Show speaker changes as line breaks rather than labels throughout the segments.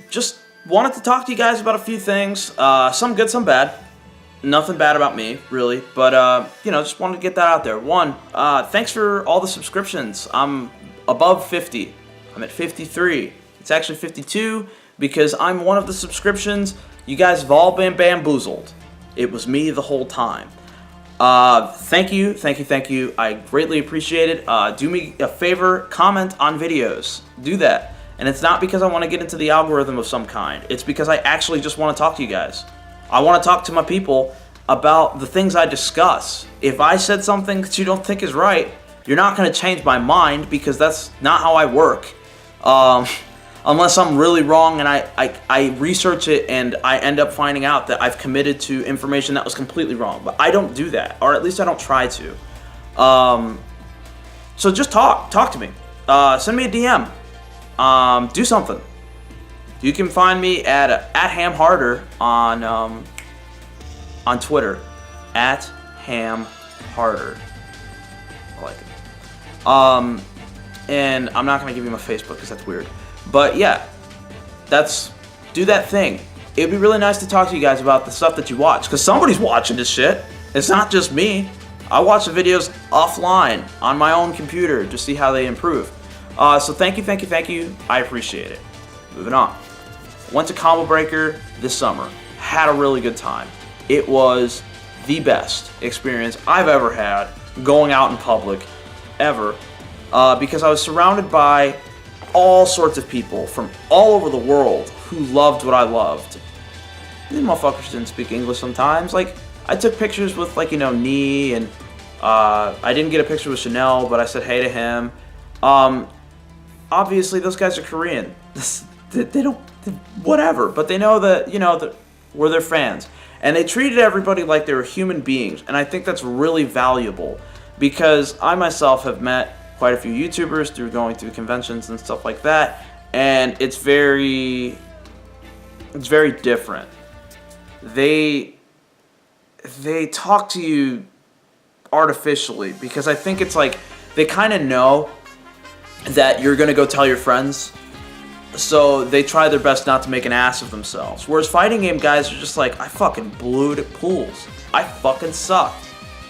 Just wanted to talk to you guys about a few things. Some good, some bad. Nothing bad about me, really. But, just wanted to get that out there. One, thanks for all the subscriptions. I'm above 50. I'm at 53. It's actually 52 because I'm one of the subscriptions. You guys have all been bamboozled. It was me the whole time. Thank you. I greatly appreciate it. Do me a favor, comment on videos. Do that. And it's not because I want to get into the algorithm of some kind. It's because I actually just want to talk to you guys. I want to talk to my people about the things I discuss. If I said something that you don't think is right, you're not going to change my mind because that's not how I work. Unless I'm really wrong and I research it and I end up finding out that I've committed to information that was completely wrong. But I don't do that, or at least I don't try to. So just talk to me. Send me a DM. Do something. You can find me at @hamharder on Twitter, @hamharder. I like it. And I'm not gonna give you my Facebook because that's weird. But yeah, do that thing. It'd be really nice to talk to you guys about the stuff that you watch, because somebody's watching this shit. It's not just me. I watch the videos offline on my own computer to see how they improve. So thank you. I appreciate it. Moving on. Went to Combo Breaker this summer. Had a really good time. It was the best experience I've ever had going out in public, ever, because I was surrounded by all sorts of people from all over the world who loved what I loved. These motherfuckers didn't speak English sometimes. Like, I took pictures with, Nee, and I didn't get a picture with Chanel, but I said hey to him. Obviously, those guys are Korean. They don't, whatever, but they know that, that we're their fans. And they treated everybody like they were human beings, and I think that's really valuable, because I myself have met quite a few YouTubers through going through conventions and stuff like that, and it's very different. They talk to you artificially, because I think it's like they kind of know that you're gonna go tell your friends, so they try their best not to make an ass of themselves. Whereas fighting game guys are just like, I fucking blew it at pools. I fucking sucked.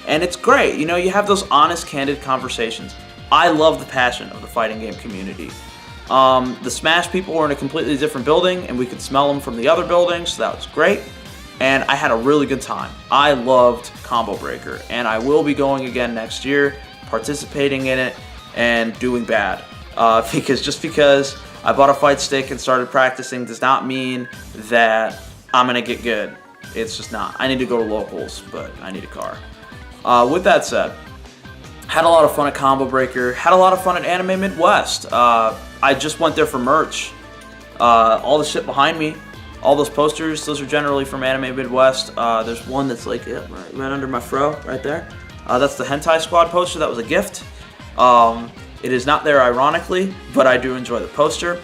And it's great, you have those honest, candid conversations. I love the passion of the fighting game community. The Smash people were in a completely different building, and we could smell them from the other building, so that was great. And I had a really good time. I loved Combo Breaker, and I will be going again next year, participating in it, and doing bad. Because I bought a fight stick and started practicing does not mean that I'm going to get good. It's just not. I need to go to locals, but I need a car. With that said, had a lot of fun at Combo Breaker. Had a lot of fun at Anime Midwest. I just went there for merch. All the shit behind me, all those posters, those are generally from Anime Midwest. There's one that's like right under my fro, right there. That's the Hentai Squad poster. That was a gift. It is not there ironically, but I do enjoy the poster.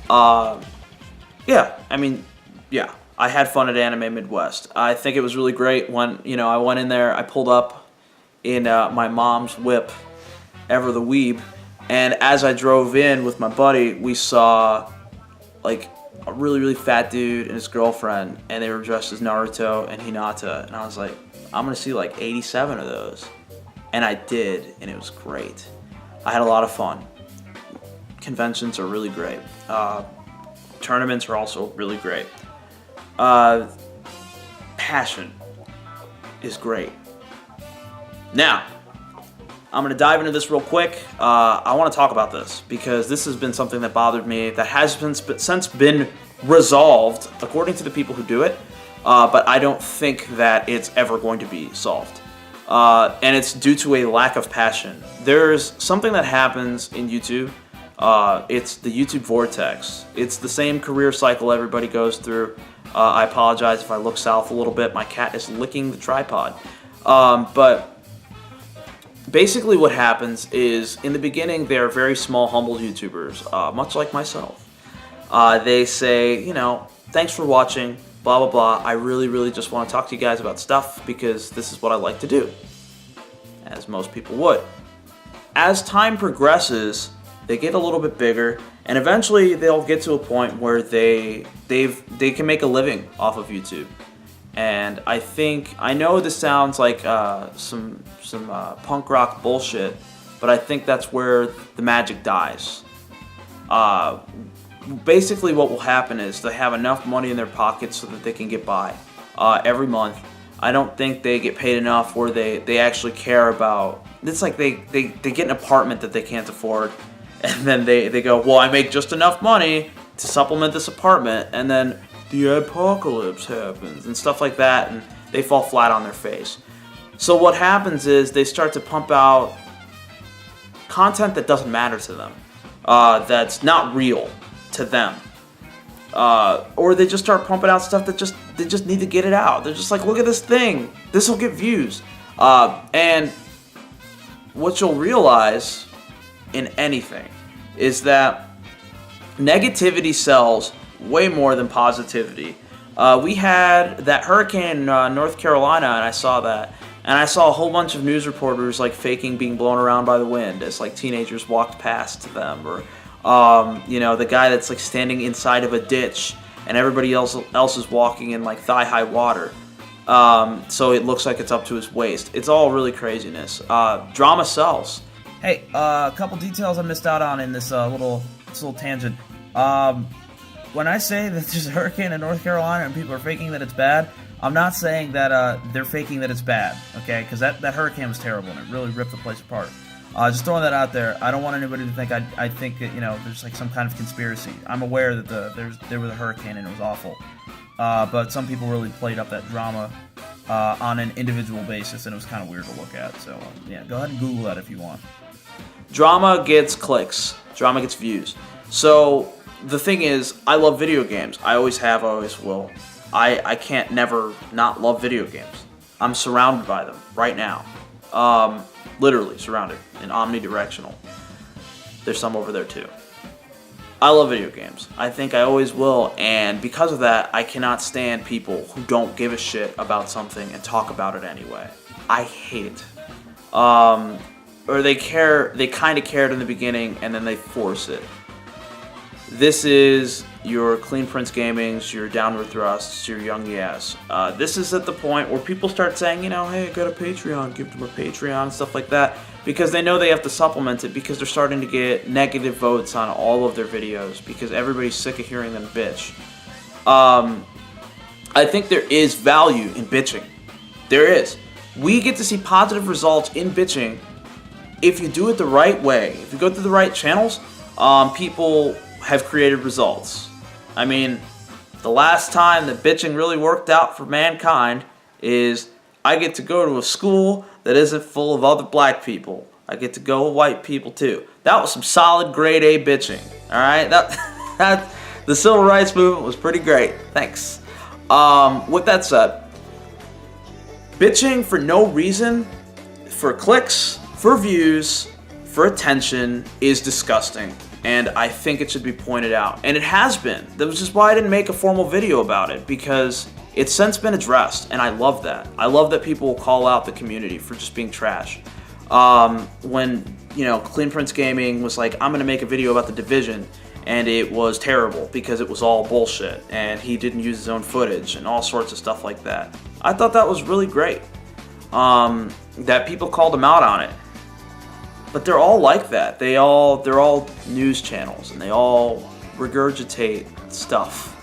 I had fun at Anime Midwest. I think it was really great when, I went in there, I pulled up in my mom's whip, Ever the Weeb, and as I drove in with my buddy, we saw, a really, really fat dude and his girlfriend, and they were dressed as Naruto and Hinata, and I was like, I'm gonna see 87 of those. And I did, and it was great. I had a lot of fun. Conventions are really great. Tournaments are also really great. Passion is great. Now, I'm going to dive into this real quick. I want to talk about this because this has been something that bothered me that has since been resolved according to the people who do it, but I don't think that it's ever going to be solved. And it's due to a lack of passion. There's something that happens in YouTube. It's the YouTube vortex. It's the same career cycle everybody goes through. I apologize if I look south a little bit. My cat is licking the tripod. But basically what happens is, in the beginning, they're very small, humble YouTubers, much like myself. They say, thanks for watching, blah, blah, blah. I really, really just want to talk to you guys about stuff because this is what I like to do, as most people would. As time progresses, they get a little bit bigger, and eventually they'll get to a point where they can make a living off of YouTube. And I know this sounds like some punk rock bullshit, but I think that's where the magic dies. Basically what will happen is they have enough money in their pockets so that they can get by every month. I don't think they get paid enough where they actually care about. It's like they get an apartment that they can't afford, and then they go, well, I make just enough money to supplement this apartment, and then the apocalypse happens and stuff like that, and they fall flat on their face. So what happens is they start to pump out content that doesn't matter to them, that's not real to them, or they just start pumping out stuff that they just need to get it out. They're just like, look at this thing, this will get views, and what you'll realize in anything is that negativity sells way more than positivity. We had that hurricane in North Carolina, and I saw that. And I saw a whole bunch of news reporters like faking being blown around by the wind as like teenagers walked past them, or the guy that's like standing inside of a ditch and everybody else is walking in like thigh-high water. So it looks like it's up to his waist. It's all really craziness. Drama sells. Hey, a couple details I missed out on in this little tangent. When I say that there's a hurricane in North Carolina and people are faking that it's bad, I'm not saying that they're faking that it's bad, okay? Because that hurricane was terrible and it really ripped the place apart. Just throwing that out there. I don't want anybody to think I think that there's like some kind of conspiracy. I'm aware that there was a hurricane and it was awful, but some people really played up that drama on an individual basis, and it was kind of weird to look at. So yeah, go ahead and Google that if you want. Drama gets clicks. Drama gets views. So the thing is, I love video games. I always have, I always will. I can't never not love video games. I'm surrounded by them right now. Literally surrounded and omnidirectional. There's some over there too. I love video games. I think I always will, and because of that, I cannot stand people who don't give a shit about something and talk about it anyway. I hate it. Or they kind of cared in the beginning and then they force it. This is your Clean Prince Gaming's, your Downward Thrusts, your Young Yes. This is at the point where people start saying, hey, I got a Patreon, give them a Patreon, and stuff like that, because they know they have to supplement it because they're starting to get negative votes on all of their videos because everybody's sick of hearing them bitch. I think there is value in bitching. There is. We get to see positive results in bitching if you do it the right way. If you go through the right channels, people have created results. I mean, the last time that bitching really worked out for mankind is I get to go to a school that isn't full of other black people. I get to go with white people too. That was some solid grade A bitching. All right, that the civil rights movement was pretty great. Thanks. With that said, bitching for no reason, for clicks, for views, for attention is disgusting. And I think it should be pointed out. And it has been. That was just why I didn't make a formal video about it, because it's since been addressed, and I love that. I love that people will call out the community for just being trash. When, Clean Prince Gaming was like, I'm going to make a video about The Division, and it was terrible because it was all bullshit, and he didn't use his own footage, and all sorts of stuff like that. I thought that was really great, that people called him out on it. But they're all like that. They're all news channels, and they all regurgitate stuff.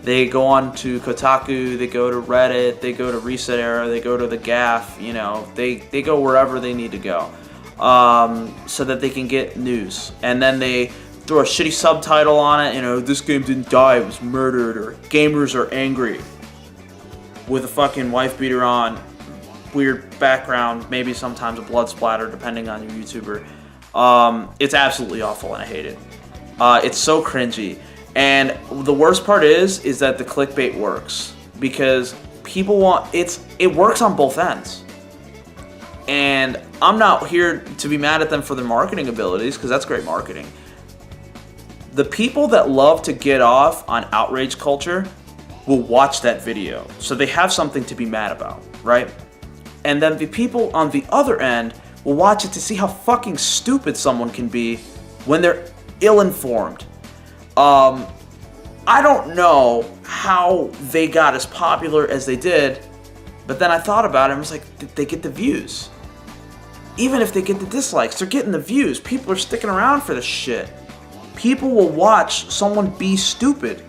They go on to Kotaku, they go to Reddit, they go to Reset Era, they go to the GAF, they go wherever they need to go, so that they can get news. And then they throw a shitty subtitle on it, this game didn't die, it was murdered, or gamers are angry, with a fucking wife beater on, weird background, maybe sometimes a blood splatter, depending on your YouTuber. It's absolutely awful, and I hate it. It's so cringy. And the worst part is that the clickbait works, because people it works on both ends. And I'm not here to be mad at them for their marketing abilities, because that's great marketing. The people that love to get off on outrage culture will watch that video, so they have something to be mad about, right? And then the people on the other end will watch it to see how fucking stupid someone can be when they're ill-informed. I don't know how they got as popular as they did, but then I thought about it and was like, did they get the views? Even if they get the dislikes, they're getting the views. People are sticking around for this shit. People will watch someone be stupid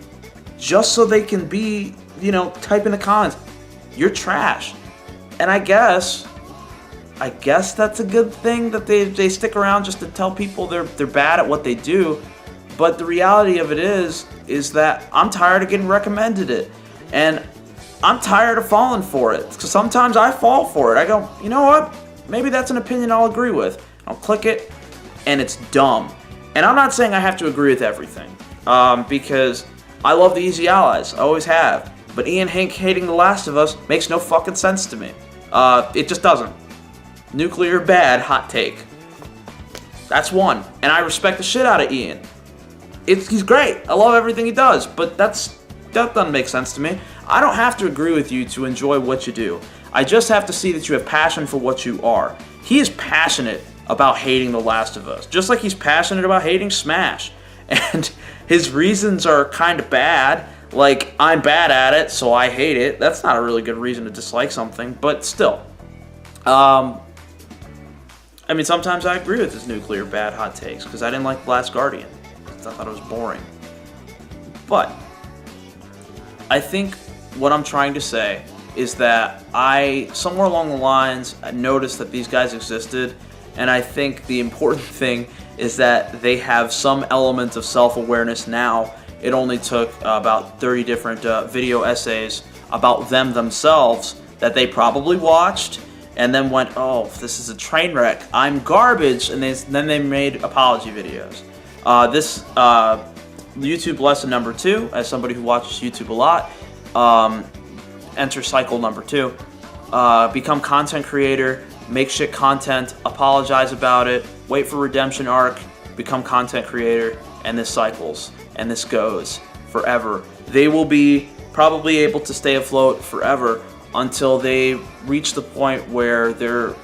just so they can be, type in the comments, you're trash. And I guess that's a good thing that they stick around just to tell people they're bad at what they do. But the reality of it is that I'm tired of getting recommended it. And I'm tired of falling for it. Because sometimes I fall for it. I go, you know what? Maybe that's an opinion I'll agree with. I'll click it, and it's dumb. And I'm not saying I have to agree with everything. Because I love the Easy Allies. I always have. But Ian Hink hating The Last of Us makes no fucking sense to me. It just doesn't. Nuclear bad, hot take. That's one. And I respect the shit out of Ian. He's great. I love everything he does. But that doesn't make sense to me. I don't have to agree with you to enjoy what you do. I just have to see that you have passion for what you are. He is passionate about hating The Last of Us. Just like he's passionate about hating Smash. And his reasons are kind of bad. Like, I'm bad at it, so I hate it. That's not a really good reason to dislike something. But still. Sometimes I agree with his nuclear bad hot takes. Because I didn't like The Last Guardian. I thought it was boring. But I think what I'm trying to say is that somewhere along the lines, I noticed that these guys existed, and I think the important thing is that they have some element of self-awareness now. It only took about 30 different video essays about them themselves that they probably watched and then went, oh, this is a train wreck, I'm garbage, and then they made apology videos. This YouTube lesson number 2, as somebody who watches YouTube a lot, enter cycle number 2. Become content creator, make shit content, apologize about it, wait for redemption arc, become content creator, and this cycles, and this goes forever. They will be probably able to stay afloat forever until they reach the point where their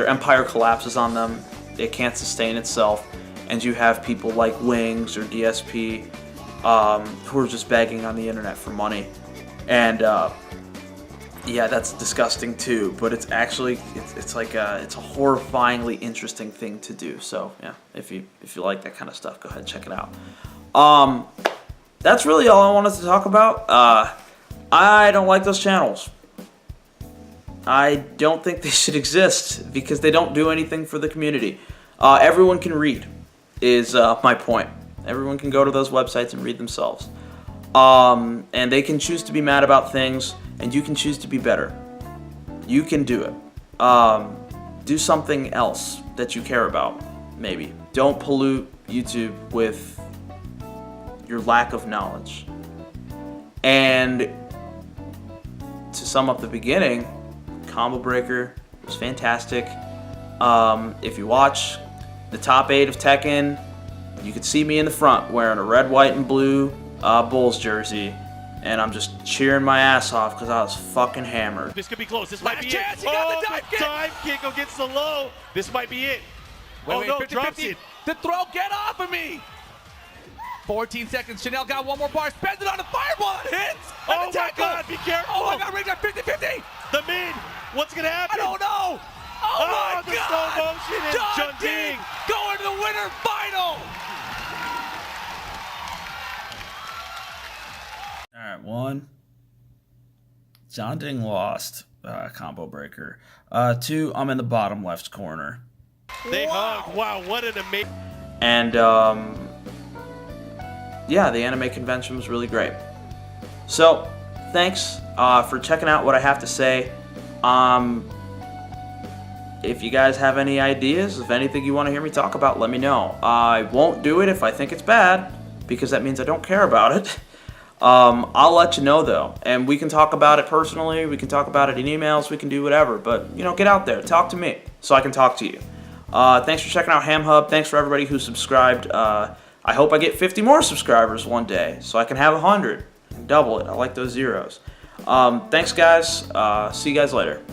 empire collapses on them, it can't sustain itself, and you have people like Wings or DSP who are just begging on the internet for money. And yeah, that's disgusting too, but it's actually it's a horrifyingly interesting thing to do. So yeah, if you like that kind of stuff, go ahead and check it out. That's really all I wanted to talk about. I don't like those channels. I don't think they should exist because they don't do anything for the community. Everyone can read, is my point. Everyone can go to those websites and read themselves. And they can choose to be mad about things, and you can choose to be better. You can do it. Do something else that you care about, maybe. Don't pollute YouTube with your lack of knowledge. And to sum up the beginning, Combo Breaker was fantastic. If you watch the top 8 of Tekken, you could see me in the front wearing a red, white, and blue Bulls jersey, and I'm just cheering my ass off because I was fucking hammered.
This could be close. This might be it. He got the dive kick against the low. This might be it.
Wait,
no,
50,
drops
50.
it.
The throw, get off of me. 14 seconds. Chanel got one more bar. Spends it on the fireball. It hits.
Oh my God, be careful.
Oh my God, Ring got 50-50.
The mid. What's going to happen?
I don't know. Oh my
the
God.
slow motion is
John Ding going to the winner final.
All right, 1. John Ding lost. Combo Breaker. 2, I'm in the bottom left corner.
They hug. Wow, what an amazing.
And yeah, the anime convention was really great. So, thanks for checking out what I have to say. If you guys have any ideas, if anything you want to hear me talk about, let me know. I won't do it if I think it's bad, because that means I don't care about it. I'll let you know though, and we can talk about it personally, we can talk about it in emails, we can do whatever, but get out there, talk to me, so I can talk to you. Thanks for checking out Ham Hub, thanks for everybody who subscribed. I hope I get 50 more subscribers one day, so I can have 100, and double it, I like those zeros. Thanks guys, see you guys later.